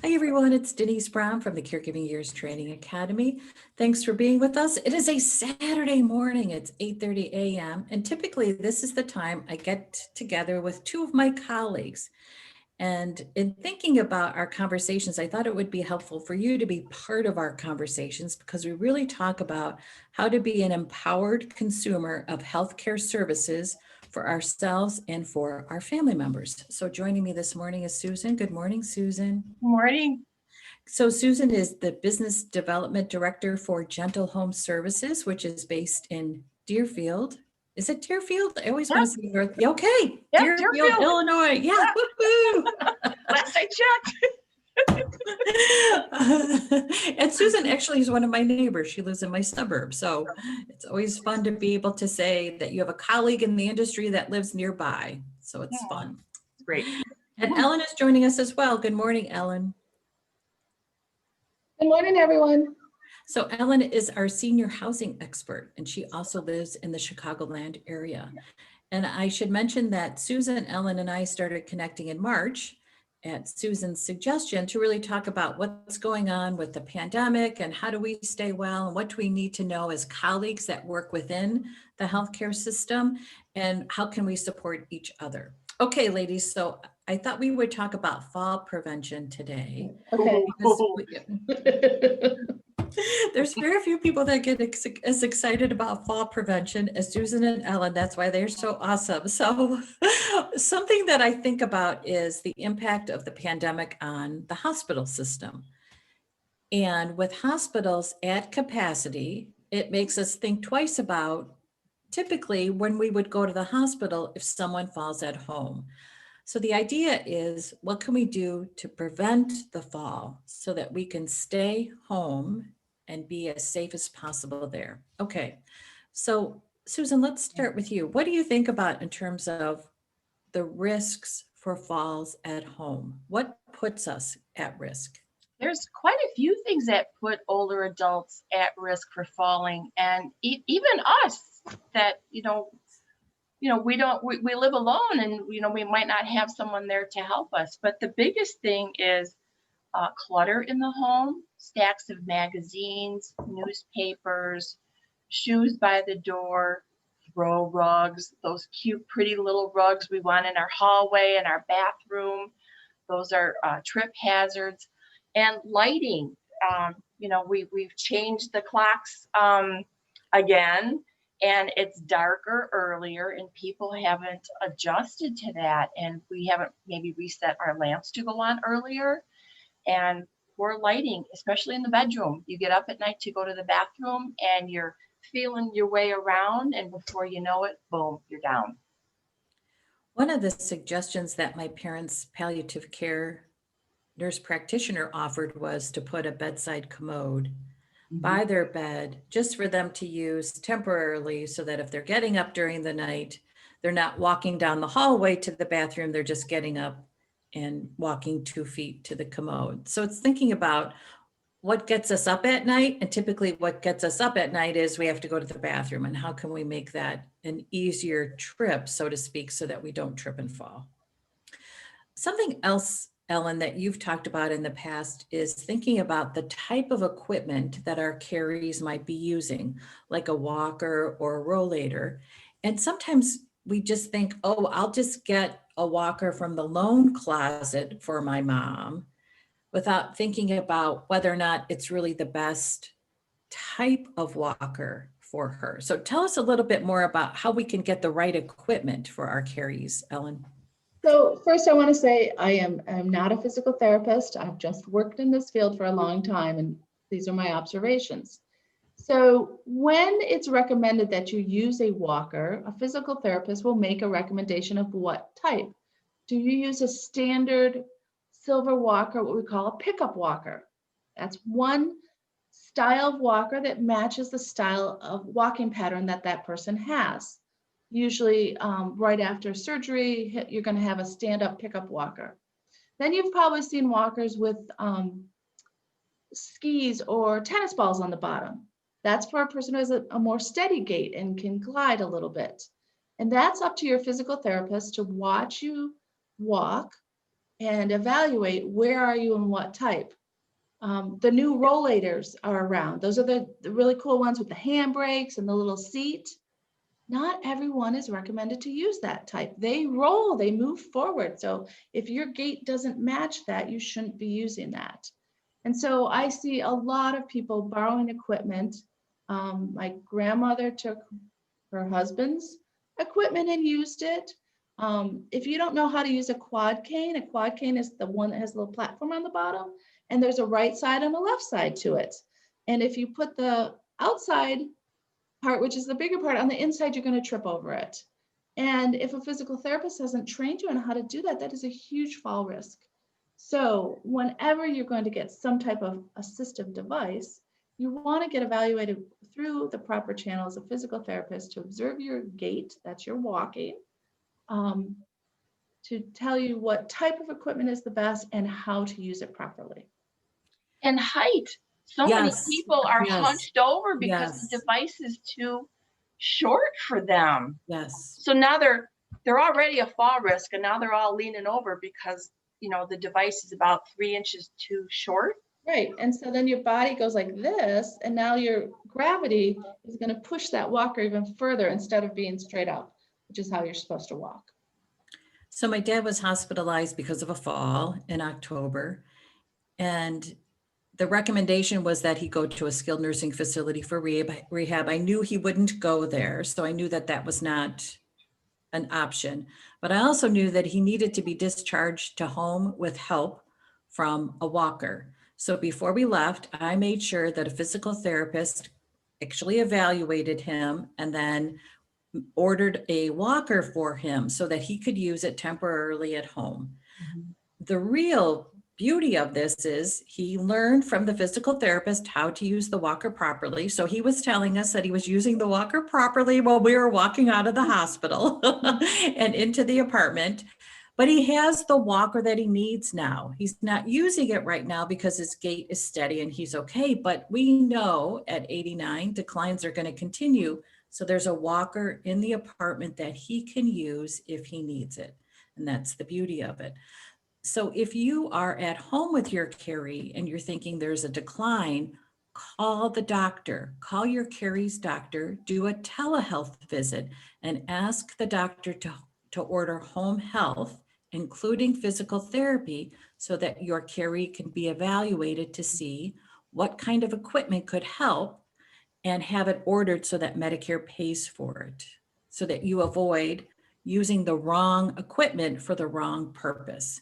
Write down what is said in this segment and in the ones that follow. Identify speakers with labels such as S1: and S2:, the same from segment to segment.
S1: Hi, everyone. It's Denise Brown from the Caregiving Years Training Academy. Thanks for being with us. It is a Saturday morning. It's 8:30 a.m. And typically this is the time I get together with two of my colleagues. And in thinking about our conversations, I thought it would be helpful for you to be part of our conversations because we really talk about how to be an empowered consumer of healthcare services for ourselves and for our family members. So joining me this morning is Susan. Good morning, Susan.
S2: Morning.
S1: So Susan is the Business Development Director for Gentle Home Services, which is based in Deerfield. Is it Deerfield? I always
S2: Yep,
S1: want to say North. Okay,
S2: yep,
S1: Deerfield,
S2: Deerfield.
S1: Illinois. Yeah,
S2: Yeah,
S1: woohoo!
S2: last I checked.
S1: And Susan actually is one of my neighbors. She lives in my suburb. So it's always fun to be able to say that you have a colleague in the industry that lives nearby. So it's
S2: Yeah,
S1: fun.
S2: it's great.
S1: And Ellen is joining us as well. Good morning, Ellen.
S3: Good morning, everyone.
S1: So Ellen is our senior housing expert, and she also lives in the Chicagoland area. And I should mention that Susan, Ellen, and I started connecting in March at Susan's suggestion to really talk about what's going on with the pandemic and how do we stay well and what do we need to know as colleagues that work within the healthcare system and how can we support each other. Okay, ladies, so I thought we would talk about fall prevention today.
S3: Okay.
S1: Because there's very few people that get as excited about fall prevention as Susan and Ellen. That's why they're so awesome. So something that I think about is the impact of the pandemic on the hospital system. And with hospitals at capacity, it makes us think twice about typically when we would go to the hospital if someone falls at home. So the idea is, what can we do to prevent the fall so that we can stay home and be as safe as possible there? Okay, so Susan, let's start with you. What do you think about in terms of the risks for falls at home? What puts us at risk?
S2: There's quite a few things that put older adults at risk for falling, and even us that we live alone, and we might not have someone there to help us. But the biggest thing is clutter in the home, stacks of magazines, newspapers, shoes by the door, throw rugs, those cute, pretty little rugs we want in our hallway and our bathroom. Those are trip hazards. And lighting. We've changed the clocks again, and it's darker earlier, and people haven't adjusted to that, and we haven't maybe reset our lamps to go on earlier. And poor lighting, especially in the bedroom. You get up at night to go to the bathroom and you're feeling your way around, and before you know it, boom, you're down.
S1: One of the suggestions that my parents' palliative care nurse practitioner offered was to put a bedside commode by their bed just for them to use temporarily so that if they're getting up during the night, they're not walking down the hallway to the bathroom, they're just getting up and walking 2 feet to the commode. So it's thinking about what gets us up at night. And typically what gets us up at night is we have to go to the bathroom, and how can we make that an easier trip, so to speak, so that we don't trip and fall. Something else, Ellen, that you've talked about in the past is thinking about the type of equipment that our carries might be using, like a walker or a rollator. And sometimes we just think, oh, I'll just get a walker from the loan closet for my mom without thinking about whether or not it's really the best type of walker for her. So tell us a little bit more about how we can get the right equipment for our carries, Ellen.
S3: So first I want to say I'm not a physical therapist. I've just worked in this field for a long time, and these are my observations. So when it's recommended that you use a walker, a physical therapist will make a recommendation of what type. Do you use a standard silver walker, what we call a pickup walker? That's one style of walker that matches the style of walking pattern that that person has. Usually right after surgery, you're going to have a stand-up pickup walker. Then you've probably seen walkers with skis or tennis balls on the bottom. That's for a person who has a more steady gait and can glide a little bit. And that's up to your physical therapist to watch you walk and evaluate where are you and what type. The new rollators are around. Those are the really cool ones with the handbrakes and the little seat. Not everyone is recommended to use that type. They roll, they move forward. So if your gait doesn't match that, you shouldn't be using that. And so I see a lot of people borrowing equipment. My grandmother took her husband's equipment and used it. If you don't know how to use a quad cane is the one that has a little platform on the bottom, and there's a right side and a left side to it. And if you put the outside part, which is the bigger part, on the inside, you're going to trip over it. And if a physical therapist hasn't trained you on how to do that, that is a huge fall risk. So whenever you're going to get some type of assistive device, you want to get evaluated through the proper channels of physical therapist to observe your gait, that's your walking, to tell you what type of equipment is the best and how to use it properly.
S2: And height. So many
S1: Yes,
S2: people are
S1: yes,
S2: hunched over because the
S1: yes.
S2: device is too short for them.
S1: Yes.
S2: So now they're already a fall risk, and now they're all leaning over because, you know, the device is about 3 inches too short.
S3: Right. And so then your body goes like this, and now your gravity is going to push that walker even further instead of being straight up, which is how you're supposed to walk.
S1: So my dad was hospitalized because of a fall in October. And the recommendation was that he go to a skilled nursing facility for rehab. I knew he wouldn't go there, so I knew that that was not an option. But I also knew that he needed to be discharged to home with help from a walker. So before we left, I made sure that a physical therapist actually evaluated him and then ordered a walker for him so that he could use it temporarily at home. The real beauty of this is he learned from the physical therapist how to use the walker properly. So he was telling us that he was using the walker properly while we were walking out of the hospital and into the apartment. But he has the walker that he needs now. He's not using it right now because his gait is steady and he's okay. But we know at 89, declines are going to continue. So there's a walker in the apartment that he can use if he needs it. And that's the beauty of it. So if you are at home with your Carrie and you're thinking there's a decline, call the doctor, call your Carrie's doctor, do a telehealth visit and ask the doctor to order home health, including physical therapy, so that your Carrie can be evaluated to see what kind of equipment could help and have it ordered so that Medicare pays for it, so that you avoid using the wrong equipment for the wrong purpose.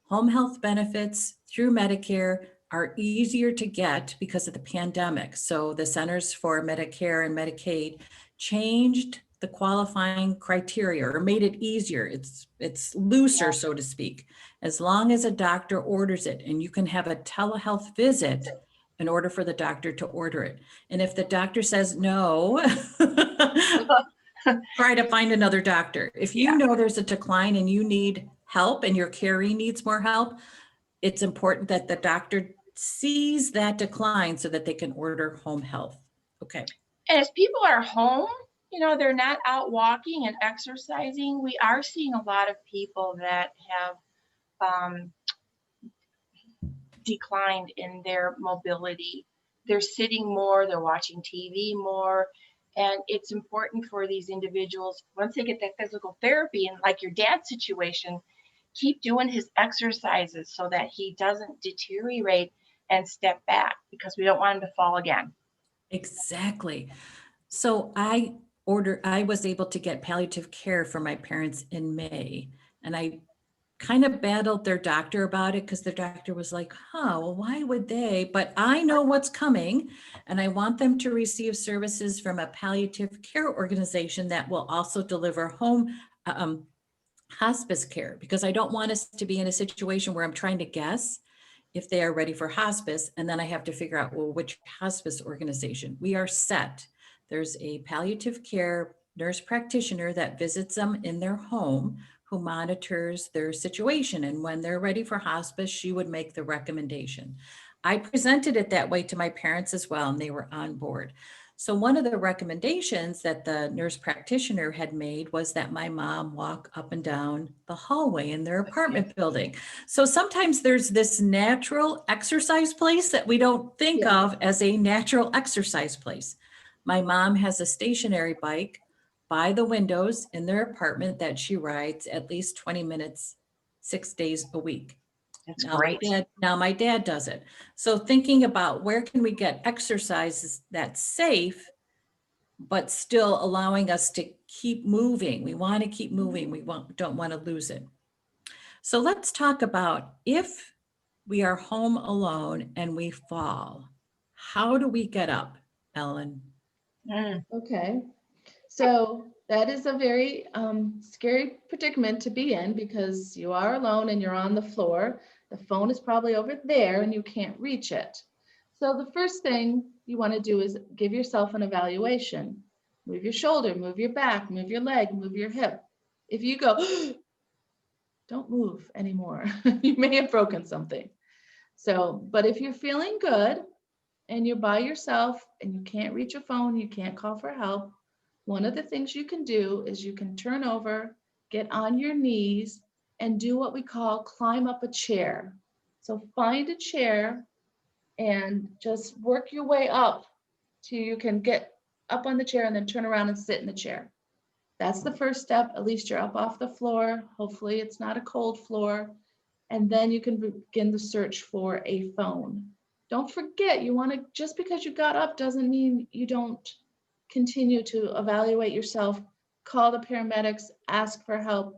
S1: Home health benefits through Medicare are easier to get because of the pandemic. So the Centers for Medicare and Medicaid changed the qualifying criteria or made it easier. It's looser, so to speak, as long as a doctor orders it, and you can have a telehealth visit in order for the doctor to order it. And if the doctor says no, try to find another doctor. If you know there's a decline and you need help and your Carrie needs more help, it's important that the doctor sees that decline so that they can order home health. Okay.
S2: And as people are home, you know, they're not out walking and exercising. We are seeing a lot of people that have declined in their mobility. They're sitting more, they're watching TV more. And it's important for these individuals, once they get that physical therapy, and like your dad's situation, keep doing his exercises so that he doesn't deteriorate and step back, because we don't want him to fall again.
S1: Exactly. So I was able to get palliative care for my parents in May, and I kind of battled their doctor about it because their doctor was like, well, why would they? But I know what's coming, and I want them to receive services from a palliative care organization that will also deliver home hospice care, because I don't want us to be in a situation where I'm trying to guess if they are ready for hospice, and then I have to figure out, well, which hospice organization. We are set. There's a palliative care nurse practitioner that visits them in their home, who monitors their situation. And when they're ready for hospice, she would make the recommendation. I presented it that way to my parents as well, and they were on board. So one of the recommendations that the nurse practitioner had made was that my mom walk up and down the hallway in their apartment building. So sometimes there's this natural exercise place that we don't think
S3: Yeah.
S1: of as a natural exercise place. My mom has a stationary bike by the windows in their apartment that she rides at least 20 minutes, 6 days a week.
S2: That's
S1: Now
S2: great.
S1: my dad does it. So thinking about where can we get exercises that's safe, but still allowing us to keep moving. We want to keep moving. Don't want to lose it. So let's talk about if we are home alone and we fall, how do we get up, Ellen?
S2: Mm,
S3: Okay, so that is a very scary predicament to be in because you are alone and you're on the floor. The phone is probably over there and you can't reach it. So the first thing you want to do is give yourself an evaluation. Move your shoulder, move your back, move your leg, move your hip. If you go, don't move anymore, you may have broken something. So, but if you're feeling good and you're by yourself and you can't reach a phone, you can't call for help, one of the things you can do is you can turn over, get on your knees, and do what we call climb up a chair. So find a chair and just work your way up till you can get up on the chair and then turn around and sit in the chair. That's the first step. At least you're up off the floor. Hopefully it's not a cold floor. And then you can begin the search for a phone. Don't forget, you want to, just because you got up doesn't mean you don't continue to evaluate yourself, call the paramedics, ask for help,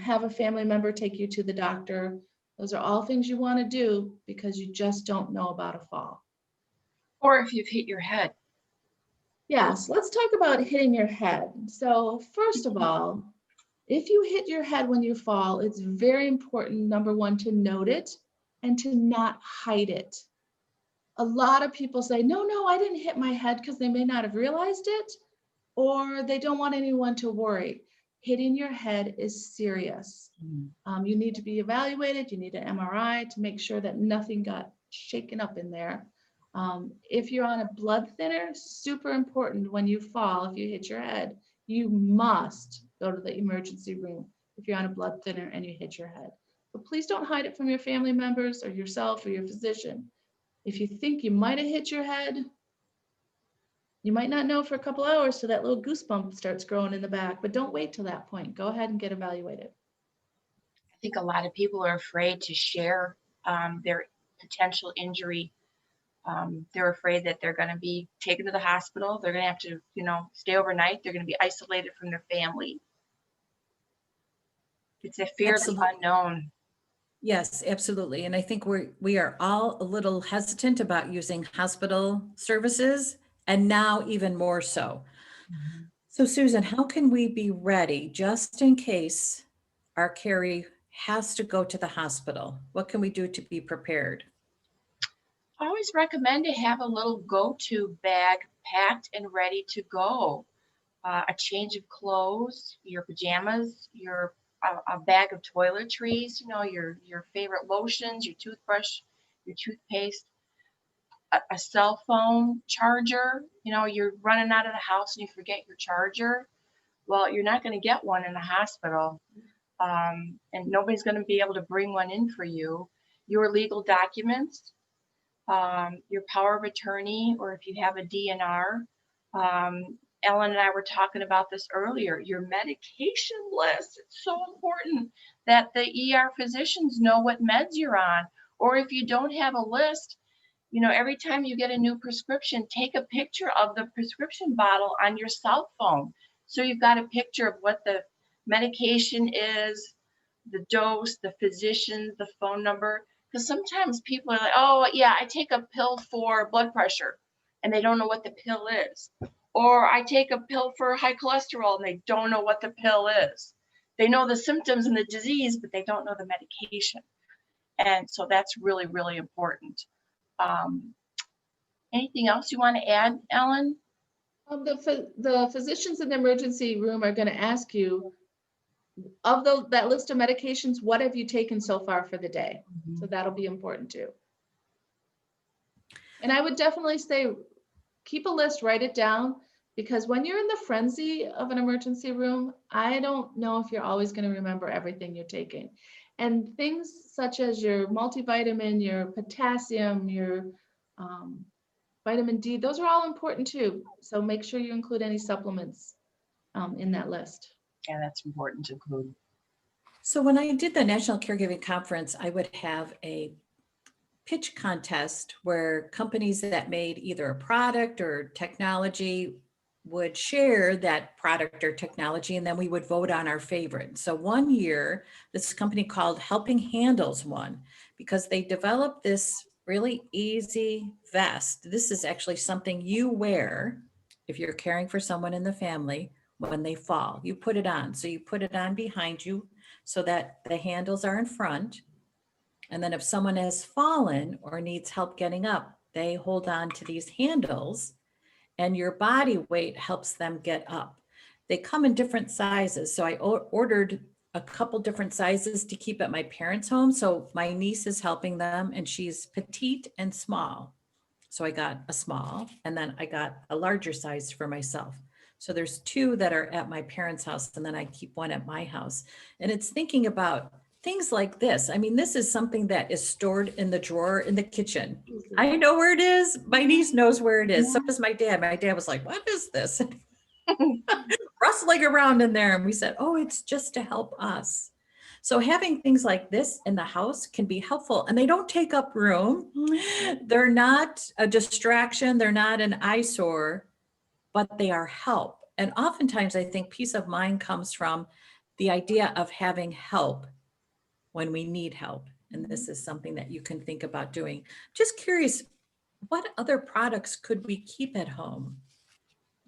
S3: have a family member take you to the doctor. Those are all things you want to do because you just don't know about a fall.
S2: or if you've hit your head.
S3: Yes, let's talk about hitting your head. So first of all, if you hit your head when you fall, it's very important, number one, to note it and to not hide it. A lot of people say, no, I didn't hit my head because they may not have realized it or they don't want anyone to worry. Hitting your head is serious. You need to be evaluated. You need an MRI to make sure that nothing got shaken up in there. If you're on a blood thinner, super important when you fall, if you hit your head, you must go to the emergency room if you're on a blood thinner and you hit your head. But please don't hide it from your family members or yourself or your physician. If you think you might have hit your head, you might not know for a couple hours so that little goosebump starts growing in the back, but don't wait till that point. Go ahead and get evaluated.
S2: I think a lot of people are afraid to share their potential injury. They're afraid that they're going to be taken to the hospital. They're going to have to, stay overnight. They're going to be isolated from their family. It's a fear of the
S1: Absolutely.
S2: unknown.
S1: Yes, absolutely. And I think we are all a little hesitant about using hospital services, and now even more so. So Susan, how can we be ready just in case our Carrie has to go to the hospital? What can we do to be prepared?
S2: I always recommend to have a little go-to bag packed and ready to go. A change of clothes, your pajamas, a bag of toiletries, your favorite lotions, your toothbrush, your toothpaste, a cell phone charger. You're running out of the house and you forget your charger. Well, you're not going to get one in the hospital, and nobody's going to be able to bring one in for you. Your legal documents, your power of attorney, or if you have a DNR. Ellen and I were talking about this earlier, your medication list. It's so important that the ER physicians know what meds you're on. Or if you don't have a list, every time you get a new prescription, take a picture of the prescription bottle on your cell phone. So you've got a picture of what the medication is, the dose, the physician, the phone number. Because sometimes people are like, oh, yeah, I take a pill for blood pressure, and they don't know what the pill is. Or I take a pill for high cholesterol, and they don't know what the pill is. They know the symptoms and the disease, but they don't know the medication. And so that's really, really important. Anything else you want to add, Ellen?
S3: The physicians in the emergency room are going to ask you, of that list of medications, what have you taken so far for the day? So that'll be important too. And I would definitely say keep a list, write it down, because when you're in the frenzy of an emergency room, I don't know if you're always going to remember everything you're taking. And things such as your multivitamin, your potassium, your vitamin D, those are all important too. So make sure you include any supplements in that list.
S2: Yeah, that's important to include.
S1: So when I did the National Caregiving Conference, I would have a pitch contest where companies that made either a product or technology would share that product or technology, and then we would vote on our favorite. So one year, this company called Helping Handles won because they developed this really easy vest. This is actually something you wear if you're caring for someone in the family when they fall. You put it on. So you put it on behind you so that the handles are in front. And then if someone has fallen or needs help getting up, they hold on to these handles and your body weight helps them get up. They come in different sizes. So I ordered a couple different sizes to keep at my parents' home. So my niece is helping them and she's petite and small. So I got a small and then I got a larger size for myself. So there's two that are at my parents' house and then I keep one at my house. And it's thinking about things like this. I mean, this is something that is stored in the drawer in the kitchen. I know where it is. My niece knows where it is. So does my dad. My dad was like, what is this? Rustling around in there. And we said, oh, it's just to help us. So having things like this in the house can be helpful and they don't take up room. They're not a distraction. They're not an eyesore, but they are help. And oftentimes I think peace of mind comes from the idea of having help when we need help. And this is something that you can think about doing. Just curious, what other products could we keep at home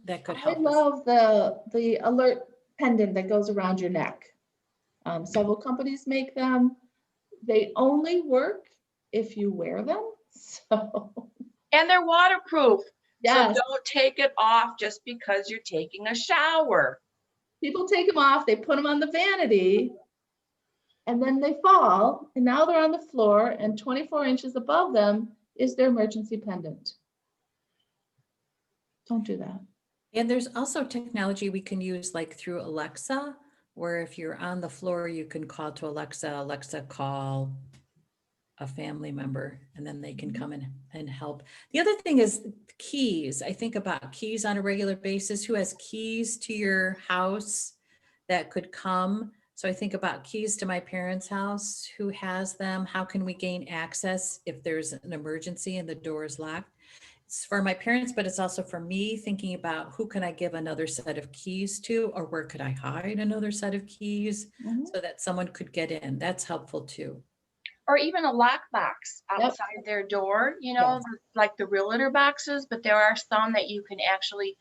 S1: that could
S3: I
S1: help us?
S3: love the alert pendant that goes around your neck. Several companies make them. They only work if you wear them. So
S2: And they're waterproof.
S3: yes,
S2: So don't take it off just because you're taking a shower.
S3: people take them off, they put them on the vanity, and then they fall, and now they're on the floor, and 24 inches above them is their emergency pendant. Don't do that.
S1: And there's also technology we can use like through Alexa, where if you're on the floor, you can call to Alexa, Alexa call a family member, and then they can come in and help. The other thing is keys. I think about keys on a regular basis. Who has keys to your house that could come? So I think about keys to my parents' house. Who has them? How can we gain access if there's an emergency and the door is locked? It's for my parents, but it's also for me thinking about who can I give another set of keys to, or where could I hide another set of keys so that someone could get in. That's helpful too.
S2: Or even a lockbox
S3: Yep.
S2: outside their door, you know,
S1: Yes.
S2: like the realtor boxes, but there are some that you can actually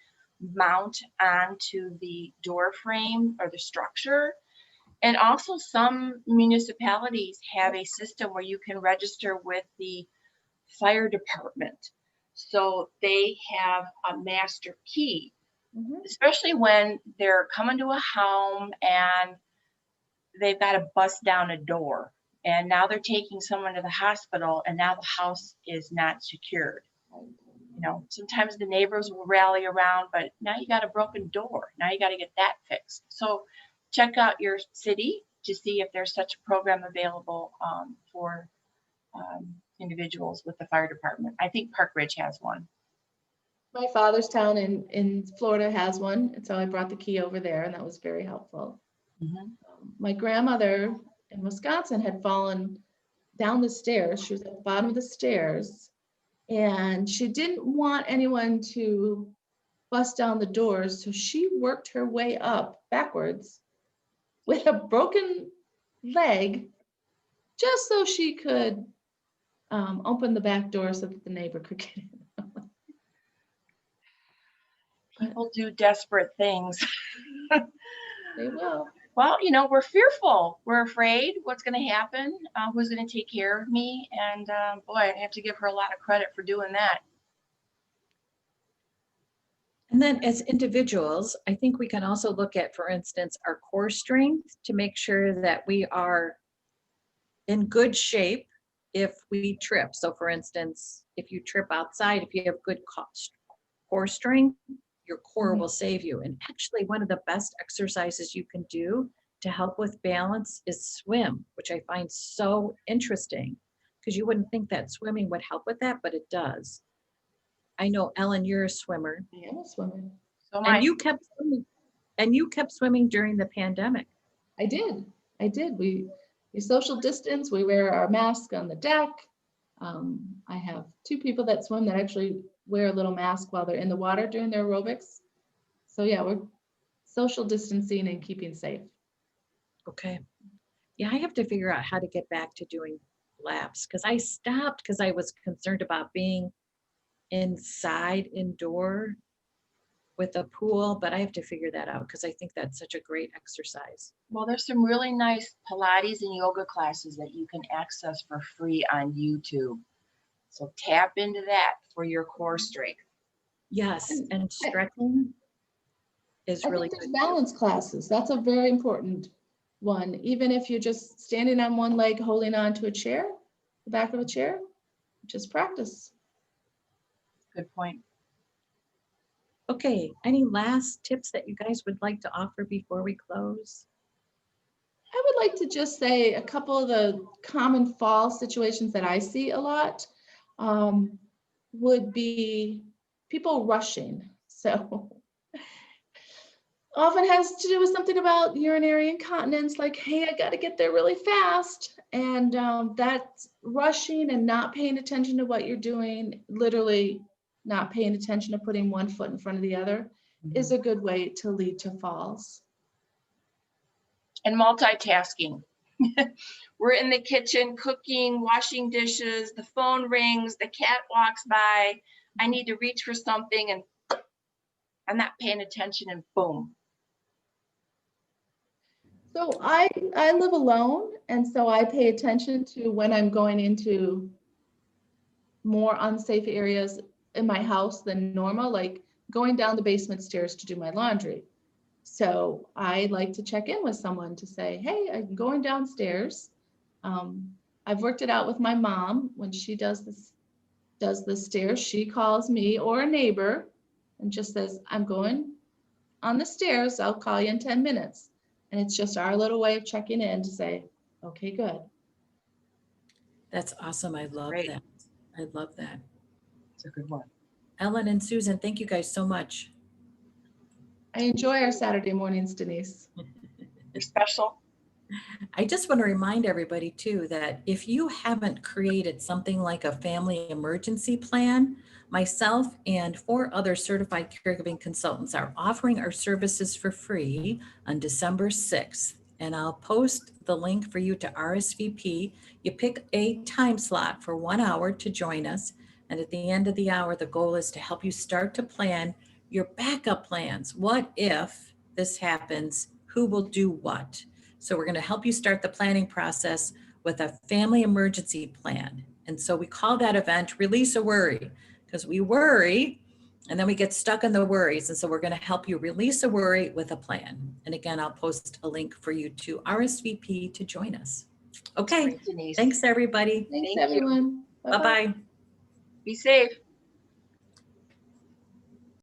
S2: mount onto the door frame or the structure. And also some municipalities have a system where you can register with the fire department. So they have a master key, especially when they're coming to a home and they've got to bust down a door. And now they're taking someone to the hospital and now the house is not secured. You know, sometimes the neighbors will rally around, but now you got a broken door. Now you got to get that fixed. So check out your city to see if there's such a program available for individuals with the fire department. I think Park Ridge has one.
S3: My father's town in Florida has one, and so I brought the key over there, and that was very helpful. My grandmother in Wisconsin had fallen down the stairs. She was at the bottom of the stairs, and she didn't want anyone to bust down the doors, so she worked her way up backwards with a broken leg just so she could open the back door so that the neighbor could get in.
S2: People do desperate things.
S3: They will.
S2: Well, you know, we're fearful. We're afraid what's going to happen, who's going to take care of me. And boy, I have to give her a lot of credit for doing that.
S1: And then as individuals, I think we can also look at, for instance, our core strength to make sure that we are in good shape if we trip. So for instance, if you trip outside, if you have good core strength, your core
S3: Mhm.
S1: will save you. And actually, one of the best exercises you can do to help with balance is swim, which I find so interesting because you wouldn't think that swimming would help with that, but it does. I know, Ellen, you're a swimmer,
S3: I am a swimmer.
S2: So
S1: and you kept swimming during the pandemic.
S3: I did. I did. We social distance. We wear our mask on the deck. I have two people that swim that actually wear a little mask while they're in the water doing their aerobics. So yeah, we're social distancing and keeping safe.
S1: Okay. Yeah, I have to figure out how to get back to doing laps because I stopped because I was concerned about being inside indoor with a pool, but I have to figure that out because I think that's such a great exercise.
S2: Well, there's some really nice Pilates and yoga classes that you can access for free on YouTube. So tap into that for your core strength.
S1: Yes,
S3: And
S1: and stretching is
S3: I
S1: really
S3: think there's
S1: good.
S3: balance classes. That's a very important one. Even if you're just standing on one leg, holding on to a chair, the back of a chair, just practice.
S2: Good point.
S1: Okay, any last tips that you guys would like to offer before we close?
S3: I would like to just say a couple of the common fall situations that I see a lot would be people rushing. So often has to do with something about urinary incontinence, like, hey, I got to get there really fast. And that's rushing and not paying attention to what you're doing, literally not paying attention to putting one foot in front of the other is a good way to lead to falls.
S2: And multitasking. We're in the kitchen cooking, washing dishes, the phone rings, the cat walks by. I need to reach for something and I'm not paying attention and boom.
S3: So I live alone, and so I pay attention to when I'm going into more unsafe areas in my house than normal, like going down the basement stairs to do my laundry. So I like to check in with someone to say, hey, I'm going downstairs. I've worked it out with my mom when she does the stairs. She calls me or a neighbor and just says, I'm going on the stairs. I'll call you in 10 minutes. And it's just our little way of checking in to say, okay, good.
S1: That's awesome. I love
S2: Great.
S1: that. I love that.
S2: It's a good one.
S1: Ellen and Susan, thank you guys so much.
S3: I enjoy our Saturday mornings, Denise.
S2: You're special.
S1: I just want to remind everybody too that if you haven't created something like a family emergency plan, myself and 4 other certified caregiving consultants are offering our services for free on December 6th. And I'll post the link for you to RSVP. You pick a time slot for 1 hour to join us. And at the end of the hour, the goal is to help you start to plan your backup plans. What if this happens? Who will do what? So we're going to help you start the planning process with a family emergency plan. And so we call that event Release a Worry, because we worry and then we get stuck in the worries. And so we're going to help you release a worry with a plan. And again, I'll post a link for you to RSVP to join us. Okay,
S2: Great, Denise.
S1: thanks everybody.
S3: Thanks,
S2: Thank you.
S3: everyone. Bye-bye.
S1: Bye-bye.
S2: Be safe.